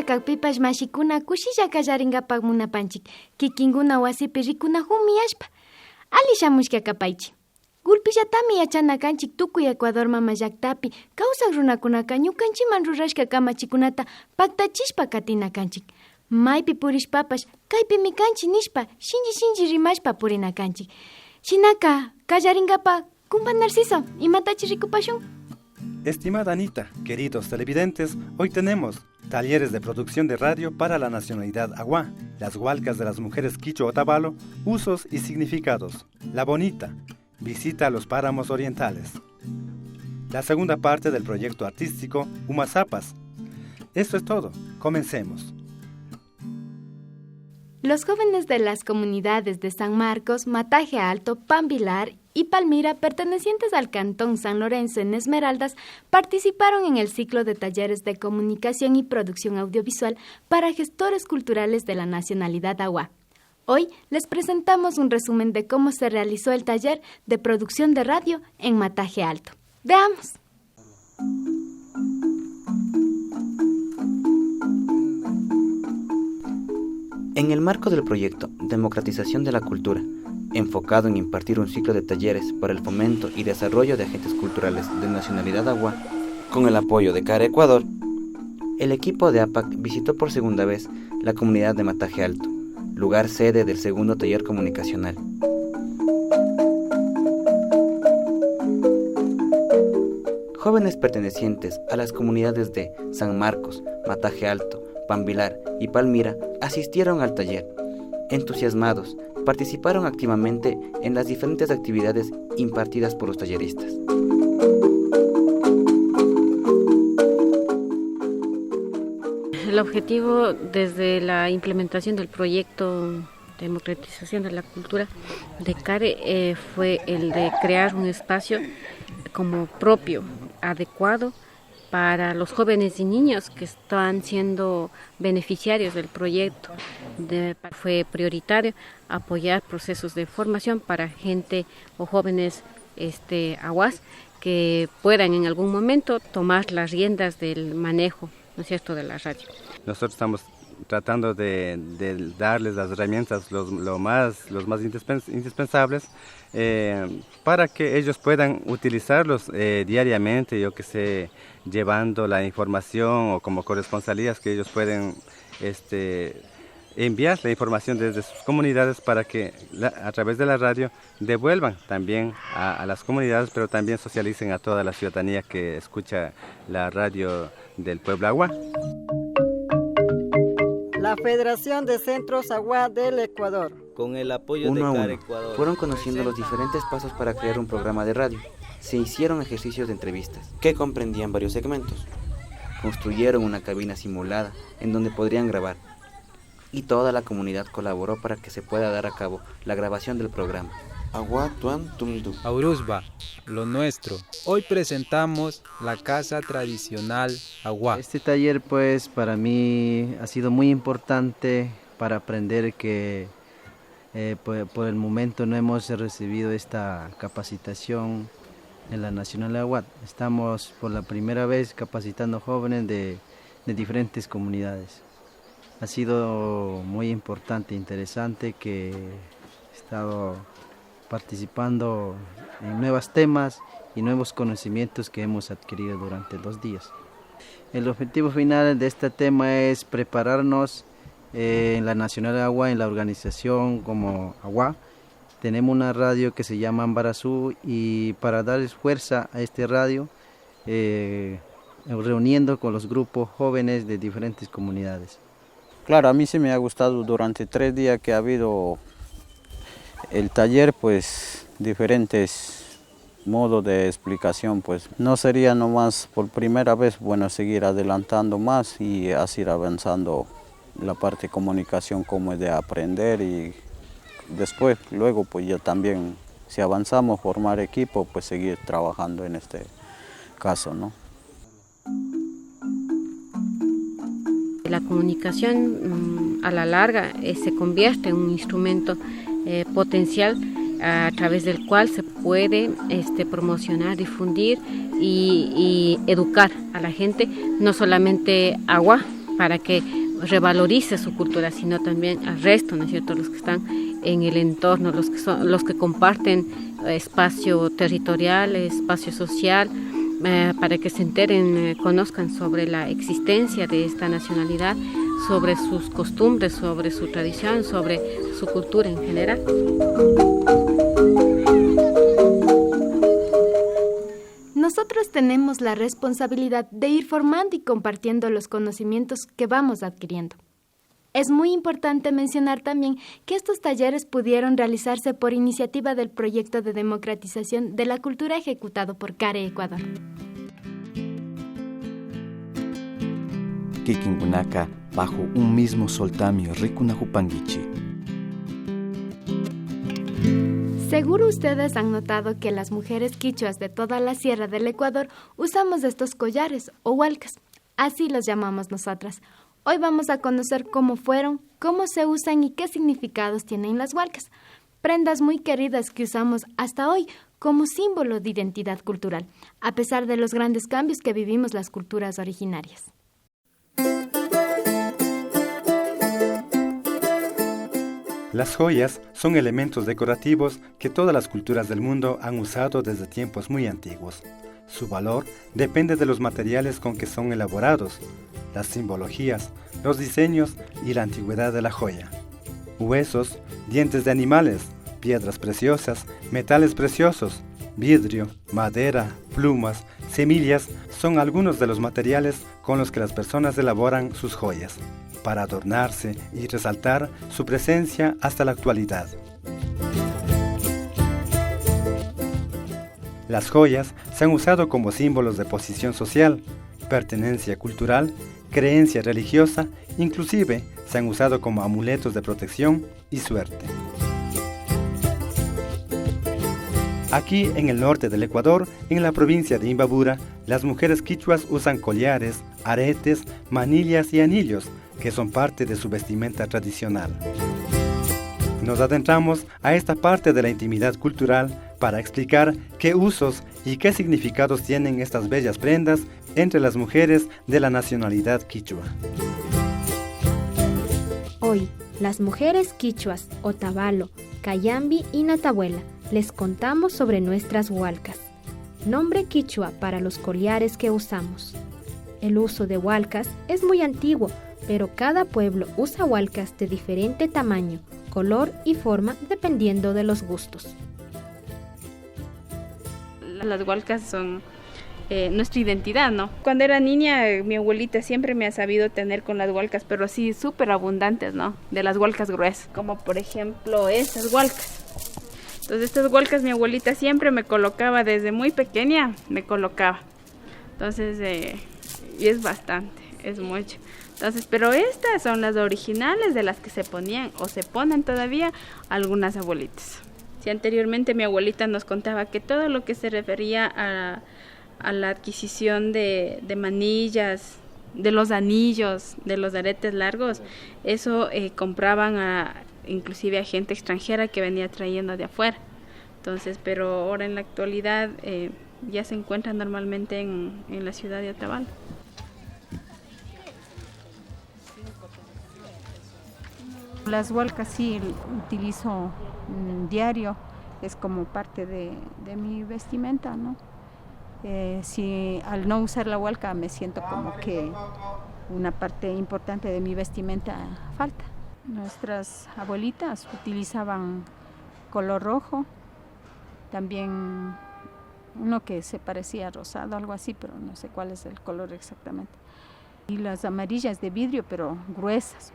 kakpipash mashikuna kushilla kallarinkapak munapanchik kikinguna wasipi rikunajunmi ashpa. Ali shamushka kapaychi. Gulpillatami yachana kanchik tukuy Ecuador mama llaktapi kawsaq runakunaka ñukanchiman rurashka kamachikunata paktachishpa katina kanchik. Maypi purishpapash kaypimi kanchik nishpa shinji rimashpa purina kanchik. Shinaka kallarinkapak kumpa Narciso, imatachi rikupashun. Estimada Anita, queridos televidentes, hoy tenemos talleres de producción de radio para la nacionalidad Agua, las hualcas de las mujeres Quichua Otavalo, usos y significados. La Bonita, visita a los páramos orientales. La segunda parte del proyecto artístico Humazapas. Esto es todo, comencemos. Los jóvenes de las comunidades de San Marcos, Mataje Alto, Pambilar y Palmira, pertenecientes al Cantón San Lorenzo en Esmeraldas, participaron en el ciclo de talleres de comunicación y producción audiovisual para gestores culturales de la nacionalidad Agua. Hoy les presentamos un resumen de cómo se realizó el taller de producción de radio en Mataje Alto. ¡Veamos! En el marco del proyecto Democratización de la Cultura, enfocado en impartir un ciclo de talleres para el fomento y desarrollo de agentes culturales de nacionalidad Agua, con el apoyo de CARE Ecuador, el equipo de APAC visitó por segunda vez la comunidad de Mataje Alto, lugar sede del segundo taller comunicacional. Jóvenes pertenecientes a las comunidades de San Marcos, Mataje Alto, Pambilar y Palmira asistieron al taller. Entusiasmados, participaron activamente en las diferentes actividades impartidas por los talleristas. El objetivo desde la implementación del proyecto Democratización de la Cultura de CARE fue el de crear un espacio como propio, adecuado para los jóvenes y niños que están siendo beneficiarios del proyecto. Fue prioritario apoyar procesos de formación para gente o jóvenes aguas que puedan en algún momento tomar las riendas del manejo, ¿no es cierto?, de la radio. Nosotros estamos tratando de darles las herramientas los más indispensables para que ellos puedan utilizarlos diariamente, yo que sé, llevando la información o como corresponsalías que ellos pueden enviar la información desde sus comunidades para que a través de la radio devuelvan también a las comunidades, pero también socialicen a toda la ciudadanía que escucha la radio del pueblo Agua. La Federación de Centros Agua del Ecuador. Con el apoyo uno de a CARE uno, Ecuador. fueron conociendo los diferentes pasos para crear un programa de radio. Se hicieron ejercicios de entrevistas, que comprendían varios segmentos. Construyeron una cabina simulada en donde podrían grabar. Y toda la comunidad colaboró para que se pueda dar a cabo la grabación del programa. Agua Tuan Tumdu. Auruzba, lo nuestro. Hoy presentamos la casa tradicional Agua. Este taller pues para mí ha sido muy importante para aprender que por el momento no hemos recibido esta capacitación en la Nacional Agua. Estamos por la primera vez capacitando jóvenes de diferentes comunidades. Ha sido muy importante e interesante que he estado participando en nuevos temas y nuevos conocimientos que hemos adquirido durante 2 días. El objetivo final de este tema es prepararnos en la Nacional Agua, en la organización como Agua. Tenemos una radio que se llama Ambarazú y para darles fuerza a este radio, reuniendo con los grupos jóvenes de diferentes comunidades. Claro, a mí sí me ha gustado durante 3 días que ha habido el taller, pues diferentes modos de explicación, pues no sería nomás por primera vez, bueno, seguir adelantando más y así ir avanzando la parte de comunicación, como es de aprender y después, luego pues ya también, si avanzamos, formar equipo, pues seguir trabajando en este caso, ¿no? La comunicación a la larga se convierte en un instrumento potencial a través del cual se puede promocionar, difundir y educar a la gente, no solamente Agua, para que revalorice su cultura, sino también al resto, ¿no es cierto?, los que están en el entorno, los que comparten espacio territorial, espacio social, para que se enteren, conozcan sobre la existencia de esta nacionalidad, sobre sus costumbres, sobre su tradición, sobre su cultura en general. Nosotros tenemos la responsabilidad de ir formando y compartiendo los conocimientos que vamos adquiriendo. Es muy importante mencionar también que estos talleres pudieron realizarse por iniciativa del proyecto de democratización de la cultura ejecutado por CARE Ecuador. Kikingunaka bajo un mismo soltamio rikunajupanguichi. Seguro ustedes han notado que las mujeres quichuas de toda la sierra del Ecuador usamos estos collares o hualcas, así los llamamos nosotras. Hoy vamos a conocer cómo fueron, cómo se usan y qué significados tienen las hualcas, prendas muy queridas que usamos hasta hoy como símbolo de identidad cultural, a pesar de los grandes cambios que vivimos las culturas originarias. Las joyas son elementos decorativos que todas las culturas del mundo han usado desde tiempos muy antiguos. Su valor depende de los materiales con que son elaborados, las simbologías, los diseños y la antigüedad de la joya. Huesos, dientes de animales, piedras preciosas, metales preciosos, vidrio, madera, plumas, semillas son algunos de los materiales con los que las personas elaboran sus joyas, para adornarse y resaltar su presencia hasta la actualidad. Las joyas se han usado como símbolos de posición social, pertenencia cultural, creencia religiosa, inclusive se han usado como amuletos de protección y suerte. Aquí en el norte del Ecuador, en la provincia de Imbabura, las mujeres quichuas usan collares, aretes, manillas y anillos, que son parte de su vestimenta tradicional. Nos adentramos a esta parte de la intimidad cultural para explicar qué usos y qué significados tienen estas bellas prendas entre las mujeres de la nacionalidad quichua. Hoy, las mujeres quichuas, Otavalo, Cayambi y Natabuela, les contamos sobre nuestras hualcas, nombre quichua para los collares que usamos. El uso de hualcas es muy antiguo, pero cada pueblo usa hualcas de diferente tamaño, color y forma dependiendo de los gustos. Las hualcas son nuestra identidad, ¿no? Cuando era niña, mi abuelita siempre me ha sabido tener con las hualcas, pero así súper abundantes, ¿no? De las hualcas gruesas, como por ejemplo estas hualcas. Entonces estas hualcas mi abuelita siempre me colocaba, desde muy pequeña me colocaba. Entonces, y es bastante, es mucho. Entonces, pero estas son las originales de las que se ponían o se ponen todavía algunas abuelitas. Sí, anteriormente mi abuelita nos contaba que todo lo que se refería a la adquisición de manillas, de los anillos, de los aretes largos, eso compraban inclusive a gente extranjera que venía trayendo de afuera. Entonces, pero ahora en la actualidad ya se encuentran normalmente en la ciudad de Otavalo. Las hualcas sí utilizo diario, es como parte de mi vestimenta, ¿no? Si al no usar la hualca me siento como que una parte importante de mi vestimenta falta. Nuestras abuelitas utilizaban color rojo, también uno que se parecía rosado, algo así, pero no sé cuál es el color exactamente. Y las amarillas de vidrio, pero gruesas.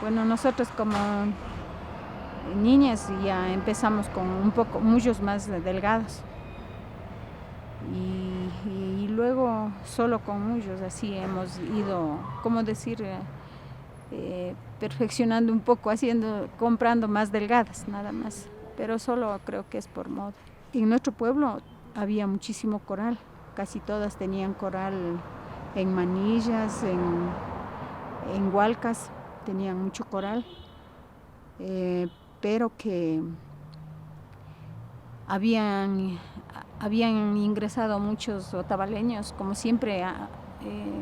Bueno, nosotros como niñas ya empezamos con muchos más delgados y luego solo con muchos así hemos ido, ¿cómo decir? Perfeccionando un poco, comprando más delgadas nada más, pero solo creo que es por moda. En nuestro pueblo había muchísimo coral, casi todas tenían coral en manillas, en hualcas tenían mucho coral, pero que habían ingresado muchos otavaleños, como siempre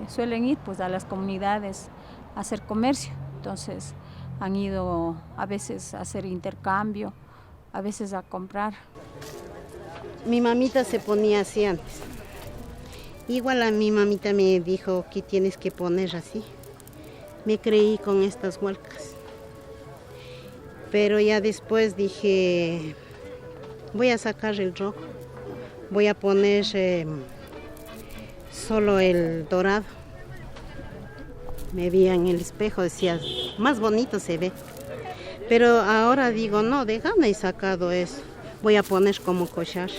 suelen ir pues a las comunidades a hacer comercio, entonces han ido a veces a hacer intercambio, a veces a comprar. Mi mamita se ponía así antes. Igual a mi mamita me dijo que tienes que poner así. Me creí con estas hualcas. Pero ya después dije, voy a sacar el rojo. Voy a poner solo el dorado. Me vi en el espejo, decía, más bonito se ve. Pero ahora digo, no, déjame y sacado eso. Voy a poner como collar.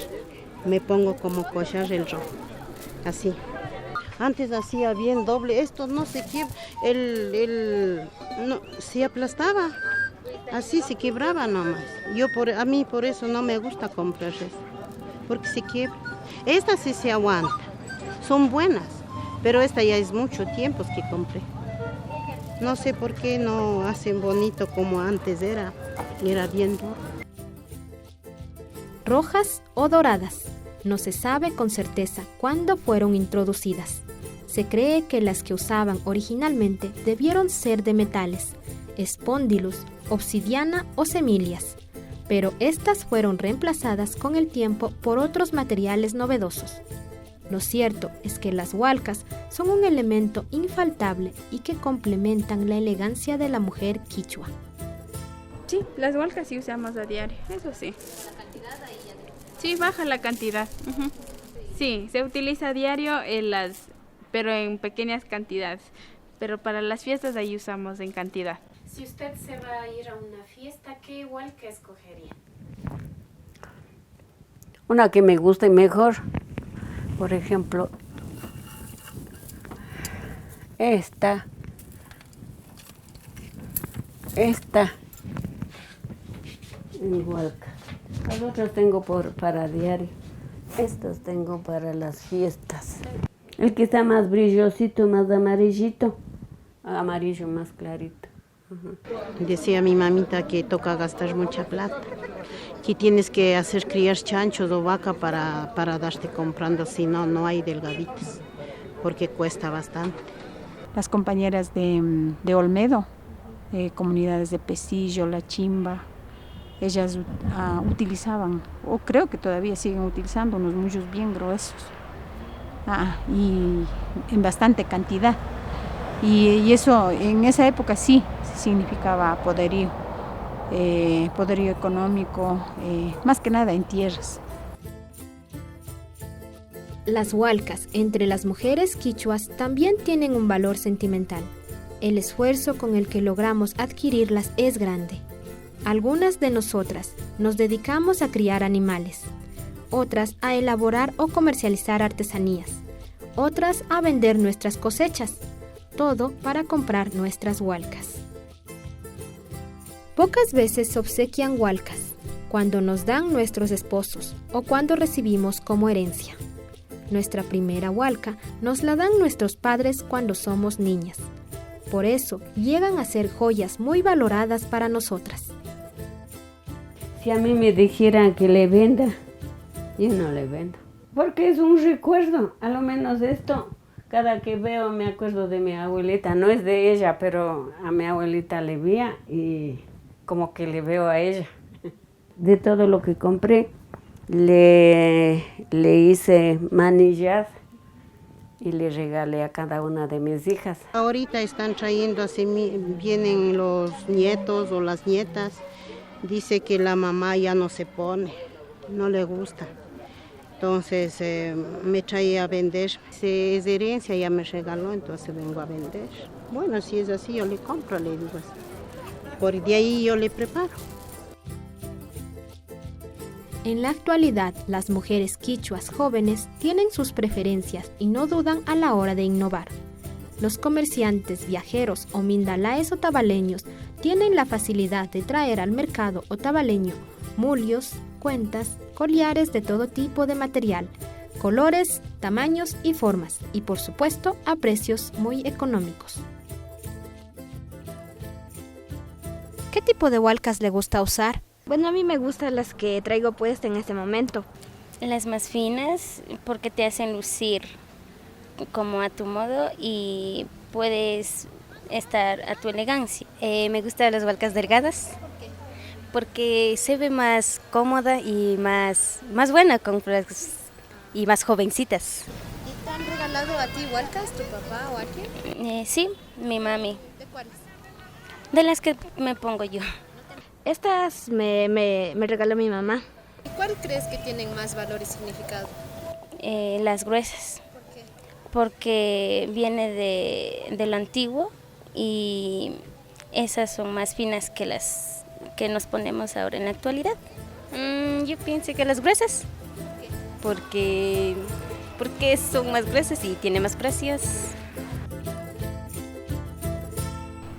Me pongo como collar el rojo. Así. Antes hacía bien doble, esto no se quiebra, no, se aplastaba, así se quebraba nomás. A mí por eso no me gusta comprar eso, porque se quiebra. Esta sí se aguanta, son buenas, pero esta ya es mucho tiempo que compré. No sé por qué no hacen bonito como antes era bien duro. Rojas o doradas. No se sabe con certeza cuándo fueron introducidas. Se cree que las que usaban originalmente debieron ser de metales, espóndilos, obsidiana o semillas, pero estas fueron reemplazadas con el tiempo por otros materiales novedosos. Lo cierto es que las hualcas son un elemento infaltable y que complementan la elegancia de la mujer quichua. Sí, las hualcas sí usamos a diario, eso sí. ¿La cantidad ahí ya? Sí, baja la cantidad. Sí, se utiliza a diario pero en pequeñas cantidades. Pero para las fiestas ahí usamos en cantidad. Si usted se va a ir a una fiesta, ¿qué hualca escogería? Una que me guste mejor. Por ejemplo, esta. En hualca. Las otras tengo para diario. Estas tengo para las fiestas. El que está más brillosito, más amarillito. Amarillo más clarito. Decía mi mamita que toca gastar mucha plata. Que tienes que hacer criar chanchos o vaca para darte comprando, si no, no hay delgaditas. Porque cuesta bastante. Las compañeras de Olmedo, comunidades de Pesillo, La Chimba, ellas utilizaban, o creo que todavía siguen utilizando, unos mullos bien gruesos y en bastante cantidad. Y eso en esa época sí significaba poderío económico, más que nada en tierras. Las hualcas entre las mujeres quichuas también tienen un valor sentimental. El esfuerzo con el que logramos adquirirlas es grande. Algunas de nosotras nos dedicamos a criar animales, otras a elaborar o comercializar artesanías, otras a vender nuestras cosechas, todo para comprar nuestras hualcas. Pocas veces se obsequian hualcas, cuando nos dan nuestros esposos o cuando recibimos como herencia. Nuestra primera hualca nos la dan nuestros padres cuando somos niñas. Por eso llegan a ser joyas muy valoradas para nosotras. Si a mí me dijeran que le venda, yo no le vendo. Porque es un recuerdo, a lo menos esto. Cada que veo me acuerdo de mi abuelita. No es de ella, pero a mi abuelita le veía y como que le veo a ella. De todo lo que compré, le hice manillas y le regalé a cada una de mis hijas. Ahorita están trayendo, vienen los nietos o las nietas. Dice que la mamá ya no se pone, no le gusta. Entonces me traía a vender. Si es herencia, ya me regaló, entonces vengo a vender. Bueno, si es así, yo le compro, le digo así. Por de ahí yo le preparo. En la actualidad, las mujeres quichuas jóvenes tienen sus preferencias y no dudan a la hora de innovar. Los comerciantes, viajeros o mindalaes otavaleños tienen la facilidad de traer al mercado otavaleño mulios, cuentas, collares de todo tipo de material, colores, tamaños y formas, y por supuesto a precios muy económicos. ¿Qué tipo de hualcas le gusta usar? Bueno, a mí me gustan las que traigo puestas en este momento. Las más finas porque te hacen lucir como a tu modo y puedes estar a tu elegancia. Me gustan las hualcas delgadas porque se ve más cómoda y más buena y más jovencitas. ¿Y te han regalado a ti hualcas, tu papá o alguien? Sí, mi mami. ¿De cuáles? De las que me pongo yo. Estas me regaló mi mamá. ¿Y cuál crees que tienen más valor y significado? Las gruesas. ¿Por qué? Porque viene de lo antiguo y esas son más finas que las que nos ponemos ahora en la actualidad. Yo pienso que las gruesas. ¿Por qué? Porque son más gruesas y tienen más precios.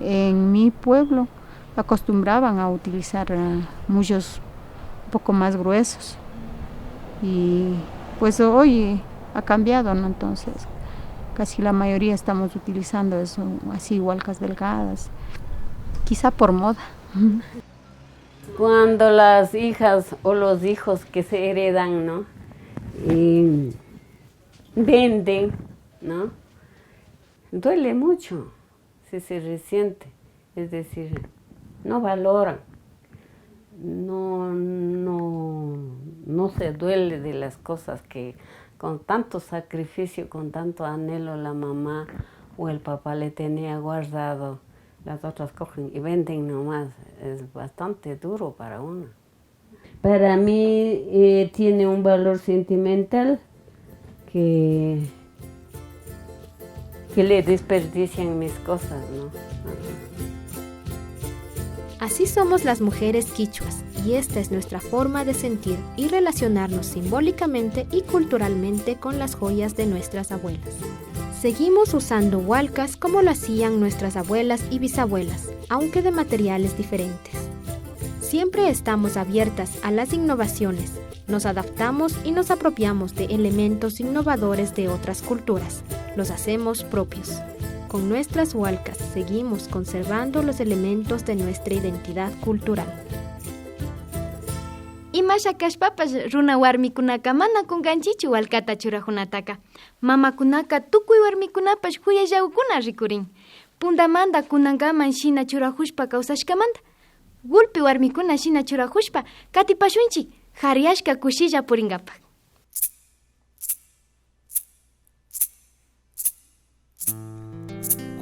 En mi pueblo acostumbraban a utilizar muchos un poco más gruesos y pues hoy ha cambiado, ¿no? Entonces casi la mayoría estamos utilizando eso, así hualcas delgadas, quizá por moda. Cuando las hijas o los hijos que se heredan, ¿no? Y venden, ¿no? Duele mucho si se resiente, es decir, no valoran, no se duele de las cosas que con tanto sacrificio, con tanto anhelo la mamá o el papá le tenía guardado. Las otras cogen y venden nomás, es bastante duro para uno. Para mí tiene un valor sentimental que le desperdician mis cosas, ¿no? Así somos las mujeres quichuas y esta es nuestra forma de sentir y relacionarnos simbólicamente y culturalmente con las joyas de nuestras abuelas. Seguimos usando hualcas como lo hacían nuestras abuelas y bisabuelas, aunque de materiales diferentes. Siempre estamos abiertas a las innovaciones, nos adaptamos y nos apropiamos de elementos innovadores de otras culturas, los hacemos propios. Con nuestras hualcas seguimos conservando los elementos de nuestra identidad cultural. Imasha kashpapas runa warmikunaka mana kunkanchichu walkata churajunataka. Mamakunaka tukuy warmikunapash huyallawkuna rikurin. Pundamanta kunankaman shina churajushpa kawsashkamanta. Gulpi warmikuna shina churajushpa katipashunchik hariashka kushilla purinkapak.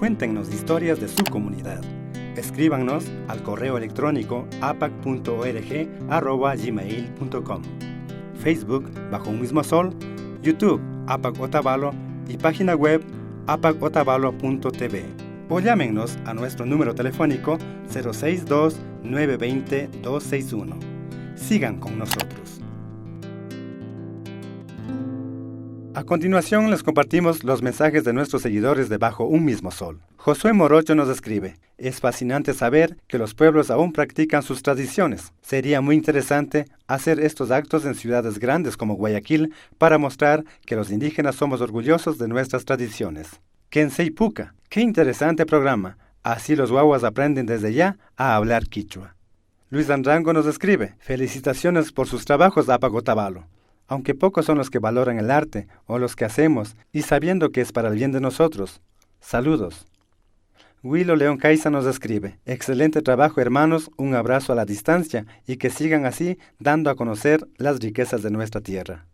Cuéntenos historias de su comunidad. Escríbanos al correo electrónico apac.org@gmail.com, Facebook Bajo un Mismo Sol, YouTube APAC Otavalo y página web apacotavalo.tv. O llámenos a nuestro número telefónico 062-920-261. Sigan con nosotros. A continuación les compartimos los mensajes de nuestros seguidores de Bajo un Mismo Sol. Josué Morocho nos escribe: es fascinante saber que los pueblos aún practican sus tradiciones. Sería muy interesante hacer estos actos en ciudades grandes como Guayaquil para mostrar que los indígenas somos orgullosos de nuestras tradiciones. Kensei Puka, qué interesante programa. Así los guaguas aprenden desde ya a hablar quichua. Luis Andrango nos escribe: felicitaciones por sus trabajos, APAC Otavalo. Aunque pocos son los que valoran el arte o los que hacemos, y sabiendo que es para el bien de nosotros. Saludos. Willo León Caiza nos escribe: excelente trabajo, hermanos, un abrazo a la distancia y que sigan así dando a conocer las riquezas de nuestra tierra.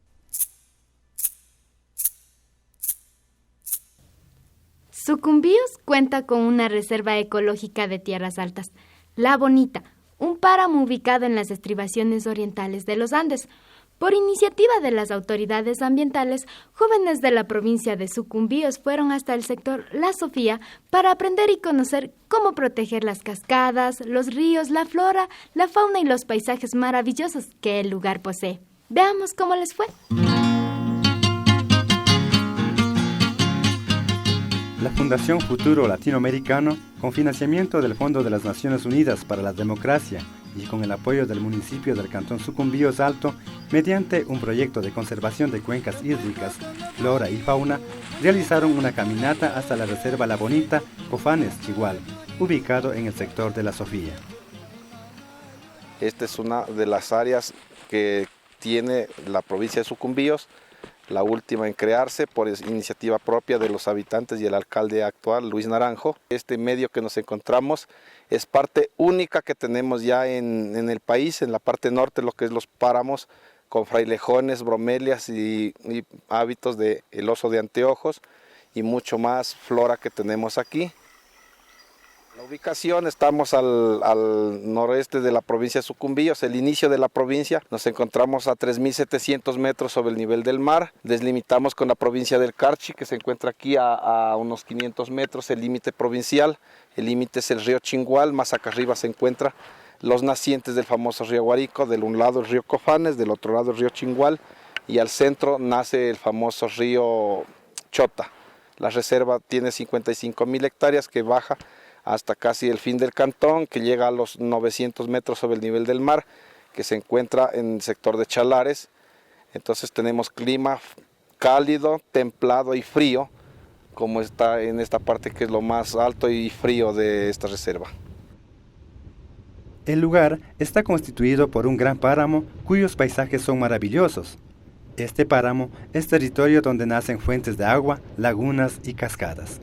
Sucumbíos cuenta con una reserva ecológica de tierras altas, La Bonita, un páramo ubicado en las estribaciones orientales de los Andes. Por iniciativa de las autoridades ambientales, jóvenes de la provincia de Sucumbíos fueron hasta el sector La Sofía para aprender y conocer cómo proteger las cascadas, los ríos, la flora, la fauna y los paisajes maravillosos que el lugar posee. Veamos cómo les fue. La Fundación Futuro Latinoamericano, con financiamiento del Fondo de las Naciones Unidas para la Democracia y con el apoyo del municipio del Cantón Sucumbíos Alto, mediante un proyecto de conservación de cuencas hídricas, flora y fauna, realizaron una caminata hasta la Reserva La Bonita, Cofanes, Chigual, ubicado en el sector de La Sofía. Esta es una de las áreas que tiene la provincia de Sucumbíos. la última en crearse por iniciativa propia de los habitantes y el alcalde actual, Luis Naranjo. Este medio que nos encontramos es parte única que tenemos ya en el país, en la parte norte, lo que es los páramos, con frailejones, bromelias y hábitos del oso de anteojos y mucho más flora que tenemos aquí. La ubicación, estamos al noroeste de la provincia de Sucumbíos, el inicio de la provincia. Nos encontramos a 3.700 metros sobre el nivel del mar. Deslimitamos con la provincia del Carchi, que se encuentra aquí a unos 500 metros, el límite provincial. El límite es el río Chingual, más acá arriba se encuentran los nacientes del famoso río Guarico. Del un lado el río Cofanes, del otro lado el río Chingual, y al centro nace el famoso río Chota. La reserva tiene 55.000 hectáreas que baja hasta casi el fin del cantón, que llega a los 900 metros sobre el nivel del mar, que se encuentra en el sector de Chalares. Entonces tenemos clima cálido, templado y frío, como está en esta parte que es lo más alto y frío de esta reserva. El lugar está constituido por un gran páramo cuyos paisajes son maravillosos. Este páramo es territorio donde nacen fuentes de agua, lagunas y cascadas.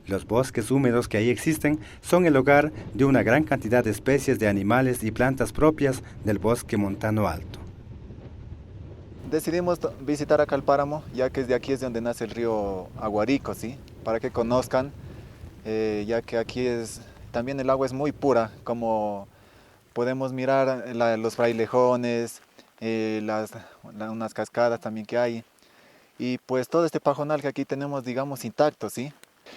Los bosques húmedos que ahí existen son el hogar de una gran cantidad de especies de animales y plantas propias del bosque montano alto. Decidimos visitar acá el páramo, ya que de aquí es donde nace el río Aguarico, ¿sí? Para que conozcan, ya que aquí también el agua es muy pura, como podemos mirar los frailejones, unas cascadas también que hay, y pues todo este pajonal que aquí tenemos, digamos, intacto, ¿sí?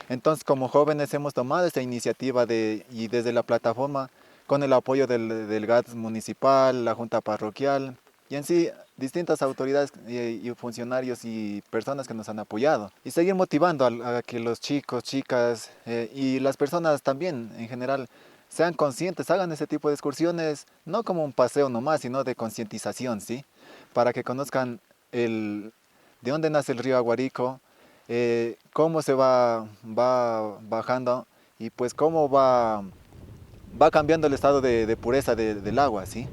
Entonces, como jóvenes hemos tomado esta iniciativa y desde la plataforma, con el apoyo del GATS municipal, la Junta Parroquial y en sí distintas autoridades y funcionarios y personas que nos han apoyado. Y seguir motivando a que los chicos, chicas y las personas también en general sean conscientes, hagan ese tipo de excursiones, no como un paseo nomás, sino de concientización, ¿sí? Para que conozcan de dónde nace el río Aguarico, cómo se va bajando y pues cómo va cambiando el estado de pureza del agua, ¿sí?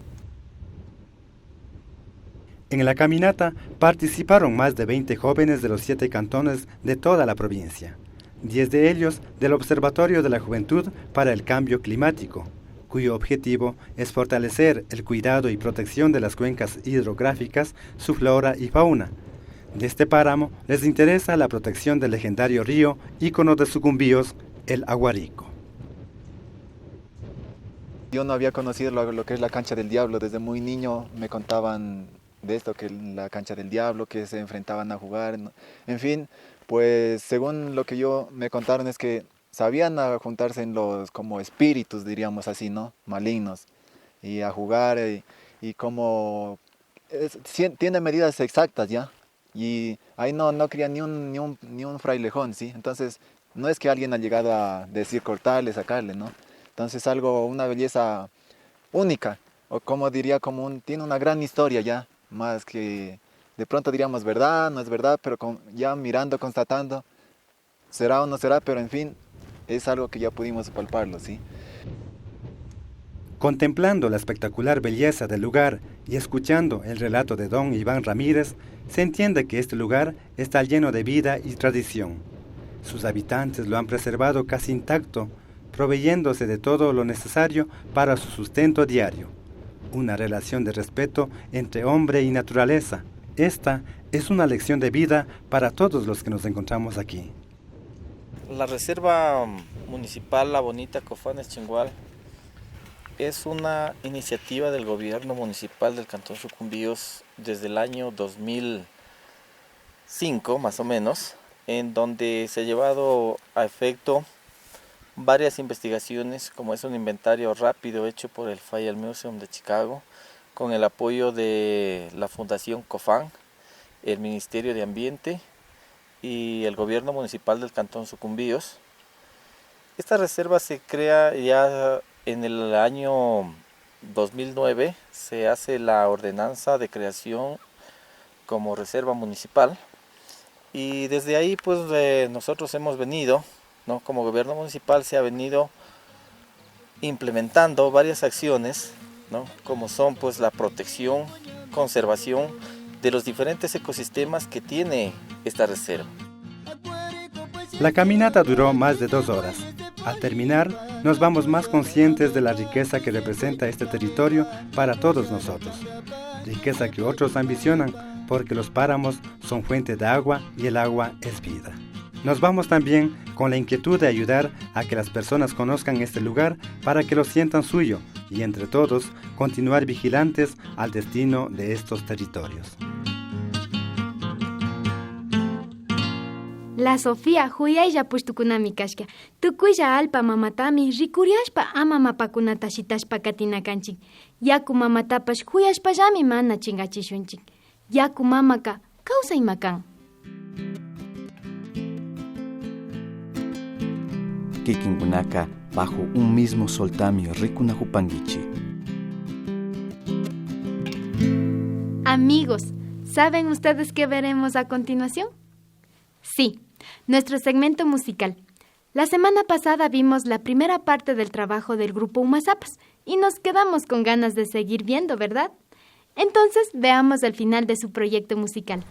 En la caminata participaron más de 20 jóvenes de los 7 cantones de toda la provincia, 10 de ellos del Observatorio de la Juventud para el Cambio Climático, cuyo objetivo es fortalecer el cuidado y protección de las cuencas hidrográficas, su flora y fauna. De este páramo les interesa la protección del legendario río, ícono de Sucumbíos, el Aguarico. Yo no había conocido lo que es la cancha del diablo. Desde muy niño me contaban de esto, que la cancha del diablo, que se enfrentaban a jugar. En fin, pues según lo que me contaron es que sabían a juntarse como espíritus, diríamos así, ¿no? Malignos, y a jugar y como tiene medidas exactas ya. Y ahí no cría ni un frailejón, ¿sí? Entonces, no es que alguien ha llegado a decir cortarle, sacarle, ¿no? Entonces, una belleza única, o como diría, tiene una gran historia ya, más que de pronto diríamos verdad, no es verdad, pero ya mirando, constatando, será o no será, pero en fin, es algo que ya pudimos palparlo, ¿sí? Contemplando la espectacular belleza del lugar y escuchando el relato de don Iván Ramírez, se entiende que este lugar está lleno de vida y tradición. Sus habitantes lo han preservado casi intacto, proveyéndose de todo lo necesario para su sustento diario. Una relación de respeto entre hombre y naturaleza. Esta es una lección de vida para todos los que nos encontramos aquí. La Reserva Municipal La Bonita Cofanes Chingual es una iniciativa del gobierno municipal del Cantón Sucumbíos desde el año 2005 más o menos, en donde se ha llevado a efecto varias investigaciones, como es un inventario rápido hecho por el Fayal Museum de Chicago, con el apoyo de la Fundación COFAN, el Ministerio de Ambiente y el gobierno municipal del Cantón Sucumbíos. Esta reserva se crea ya en el año 2009, se hace la ordenanza de creación como reserva municipal y desde ahí pues nosotros hemos venido, ¿no? Como gobierno municipal se ha venido implementando varias acciones, ¿no? Como son pues la protección, conservación de los diferentes ecosistemas que tiene esta reserva. La caminata duró más de 2 horas. Al terminar, nos vamos más conscientes de la riqueza que representa este territorio para todos nosotros. Riqueza que otros ambicionan porque los páramos son fuente de agua y el agua es vida. Nos vamos también con la inquietud de ayudar a que las personas conozcan este lugar para que lo sientan suyo y entre todos continuar vigilantes al destino de estos territorios. La Sofía huyaylla pushtukunami kashka. Tukuylla alpa mamatami rikuriashpa ama mapakunata shitashpa katina kanchik. Yaku mamatapash huyashpallami mana chingachishunchik. Yaku mamaka kawsaymakan. Kikinkunaka bajo un mismo soltamio rikunahupangichi. Amigos, ¿saben ustedes qué veremos a continuación? Sí, nuestro segmento musical. La semana pasada vimos la primera parte del trabajo del grupo Umazapas y nos quedamos con ganas de seguir viendo, ¿verdad? Entonces veamos el final de su proyecto musical.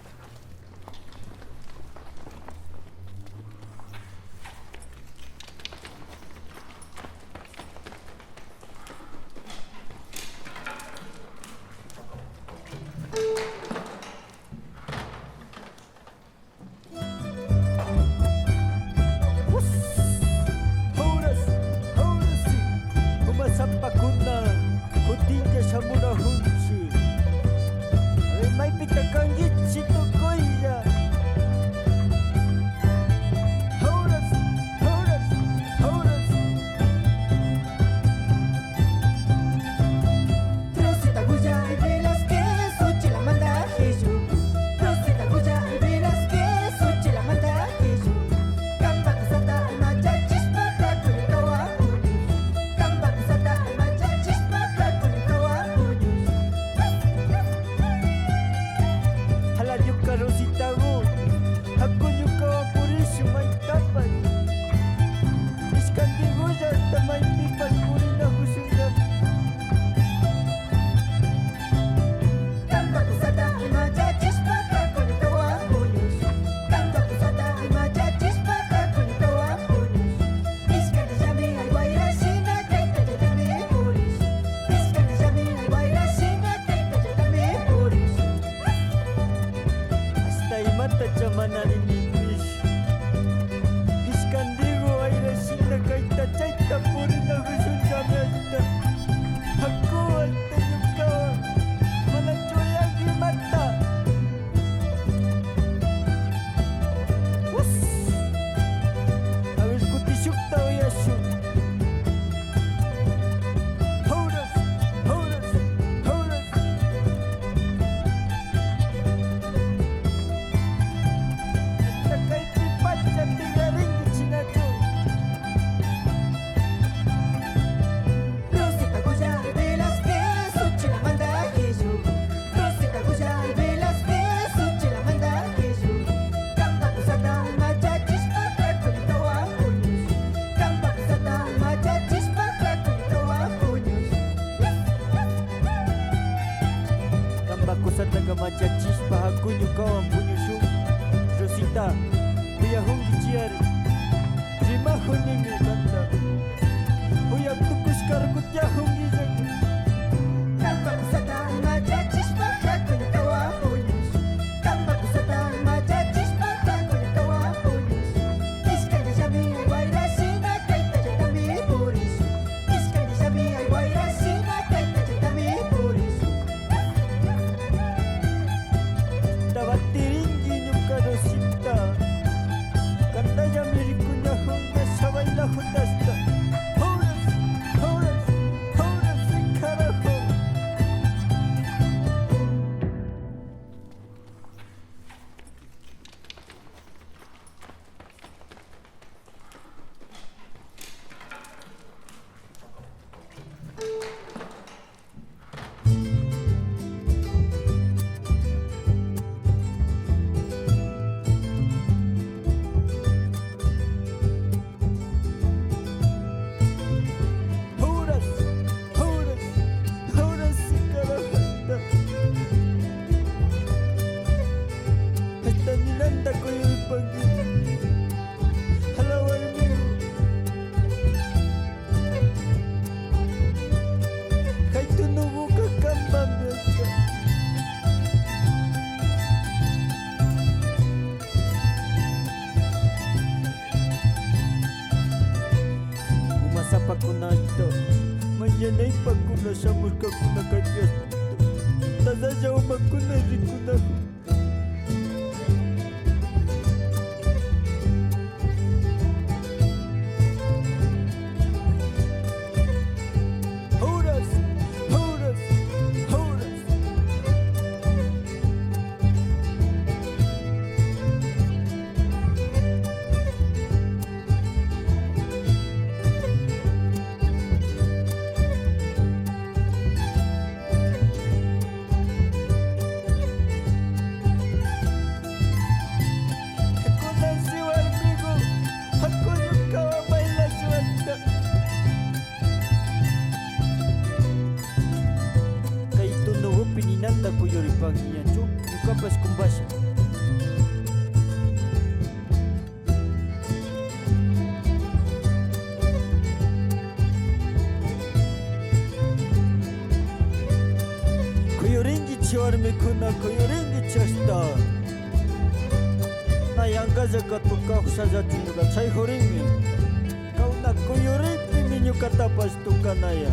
Kandaya mirikunya hunga sabay lahutasta. kunashta mañana pakuna shamushkakuna kaypiashta tasalla umakuna rikunahu warmikuna kuyurinki chashta na yanqallaqa tukawshallachunuqa chayhurinmi kauna kuyuripimi ñuqatapas tukanaya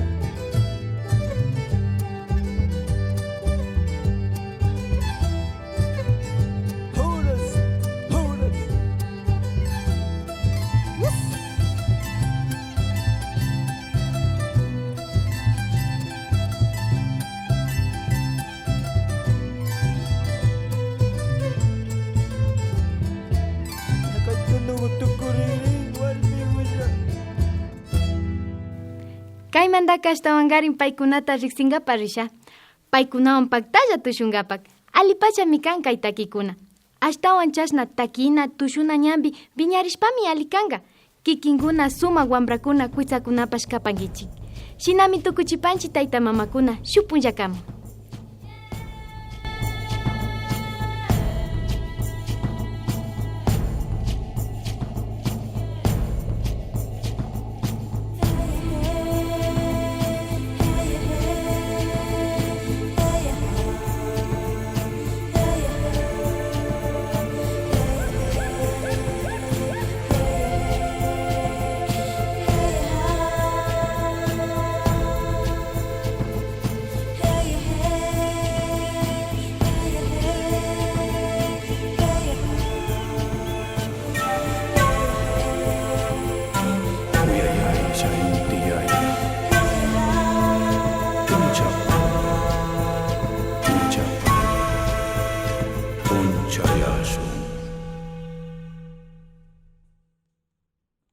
Kaymantaka ashtawankarin paykunata riqsinkapa risha. Paykunawan paktalla tushunkapak. Allipachami kan kay takikuna. Ashtawan chashna takina tushuna ñampi viñarishpami alikanka. Kikinkuna sumak wambrakuna kuytsakunapash kapankichik. Shinami tukuchipanchik tayta mamakuna shuk punllakaman. Tuncha